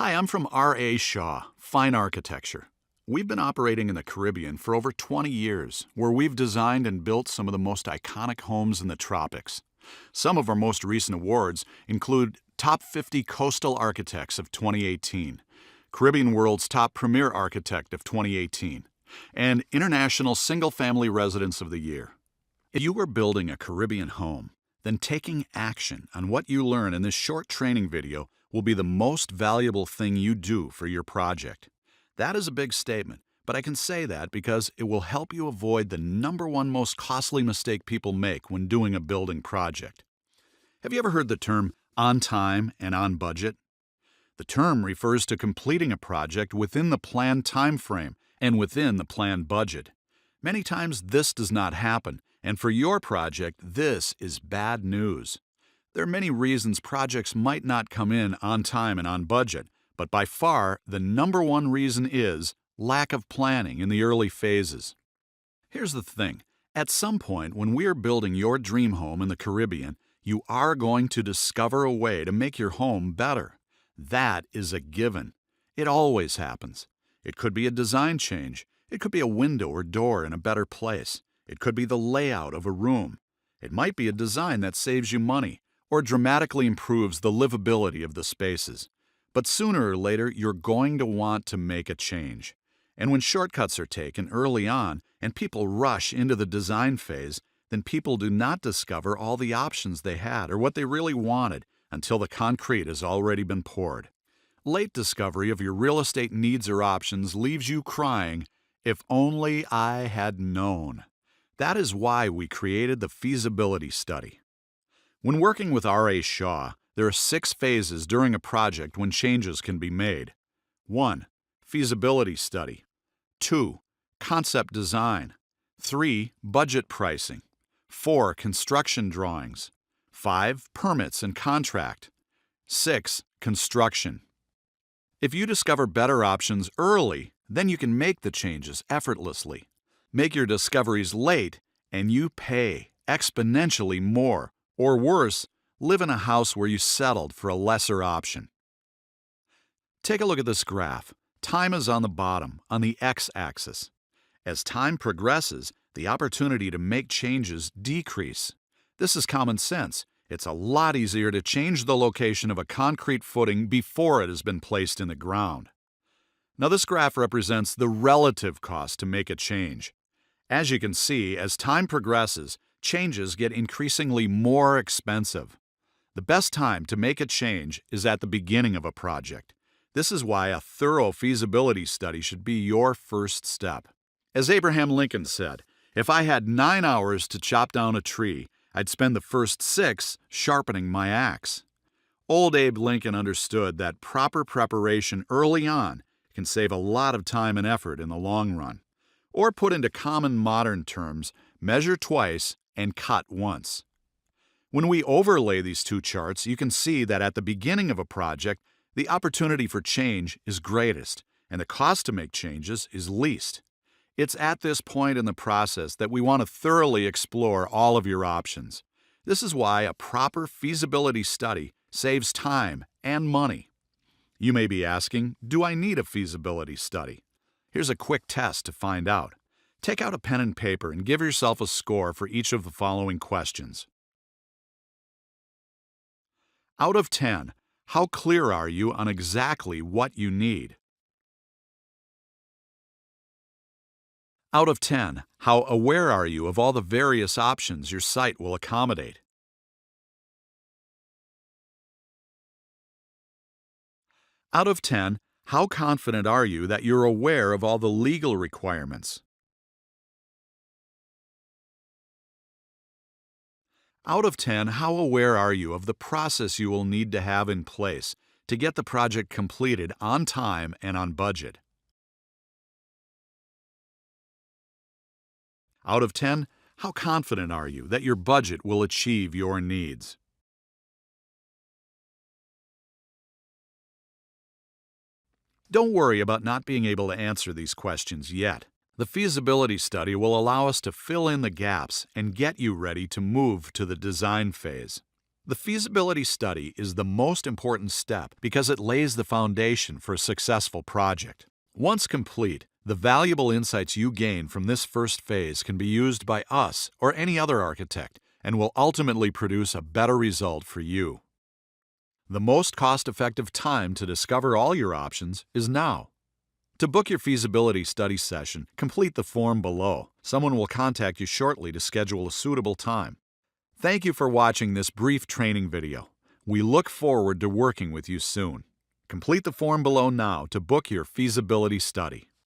Hi, I'm from R.A. Shaw, Fine Architecture. We've been operating in the Caribbean for over 20 years, where we've designed and built some of the most iconic homes in the tropics. Some of our most recent awards include Top 50 Coastal Architects of 2018, Caribbean World's Top Premier Architect of 2018, and International Single Family Residence of the Year. If you are building a Caribbean home, then taking action on what you learn in this short training video will be the most valuable thing you do for your project. That is a big statement, but I can say that because it will help you avoid the number one most costly mistake people make when doing a building project. Have you ever heard the term on time and on budget? The term refers to completing a project within the planned time frame and within the planned budget. Many times this does not happen, and for your project, this is bad news. There are many reasons projects might not come in on time and on budget, but by far the number one reason is lack of planning in the early phases. Here's the thing. At some point when we are building your dream home in the Caribbean, you are going to discover a way to make your home better. That is a given. It always happens. It could be a design change. It could be a window or door in a better place. It could be the layout of a room. It might be a design that saves you money or dramatically improves the livability of the spaces. But sooner or later, you're going to want to make a change. And when shortcuts are taken early on and people rush into the design phase, then people do not discover all the options they had or what they really wanted until the concrete has already been poured. Late discovery of your real estate needs or options leaves you crying, "If only I had known." That is why we created the Feasibility Study. When working with R.A. Shaw, there are 6 phases during a project when changes can be made. 1. Feasibility Study. 2. Concept Design. 3. Budget Pricing. 4. Construction Drawings. 5. Permits and Contract. 6. Construction. If you discover better options early, then you can make the changes effortlessly. Make your discoveries late, and you pay exponentially more. Or worse, live in a house where you settled for a lesser option. Take a look at this graph. Time is on the bottom, on the x-axis. As time progresses, the opportunity to make changes decrease. This is common sense. It's a lot easier to change the location of a concrete footing before it has been placed in the ground. Now this graph represents the relative cost to make a change. As you can see, as time progresses, changes get increasingly more expensive. The best time to make a change is at the beginning of a project. This is why a thorough feasibility study should be your first step. As Abraham Lincoln said, "If I had 9 hours to chop down a tree, I'd spend the first 6 sharpening my axe." Old Abe Lincoln understood that proper preparation early on can save a lot of time and effort in the long run. Or put into common modern terms, measure twice and cut once. When we overlay these 2 charts, you can see that at the beginning of a project, the opportunity for change is greatest, and the cost to make changes is least. It's at this point in the process that we want to thoroughly explore all of your options. This is why a proper feasibility study saves time and money. You may be asking, do I need a feasibility study? Here's a quick test to find out. Take out a pen and paper and give yourself a score for each of the following questions. Out of 10, how clear are you on exactly what you need? Out of 10, how aware are you of all the various options your site will accommodate? Out of 10, how confident are you that you're aware of all the legal requirements? Out of 10, how aware are you of the process you will need to have in place to get the project completed on time and on budget? Out of 10, how confident are you that your budget will achieve your needs? Don't worry about not being able to answer these questions yet. The feasibility study will allow us to fill in the gaps and get you ready to move to the design phase. The feasibility study is the most important step because it lays the foundation for a successful project. Once complete, the valuable insights you gain from this first phase can be used by us or any other architect and will ultimately produce a better result for you. The most cost-effective time to discover all your options is now. To book your feasibility study session, complete the form below. Someone will contact you shortly to schedule a suitable time. Thank you for watching this brief training video. We look forward to working with you soon. Complete the form below now to book your feasibility study.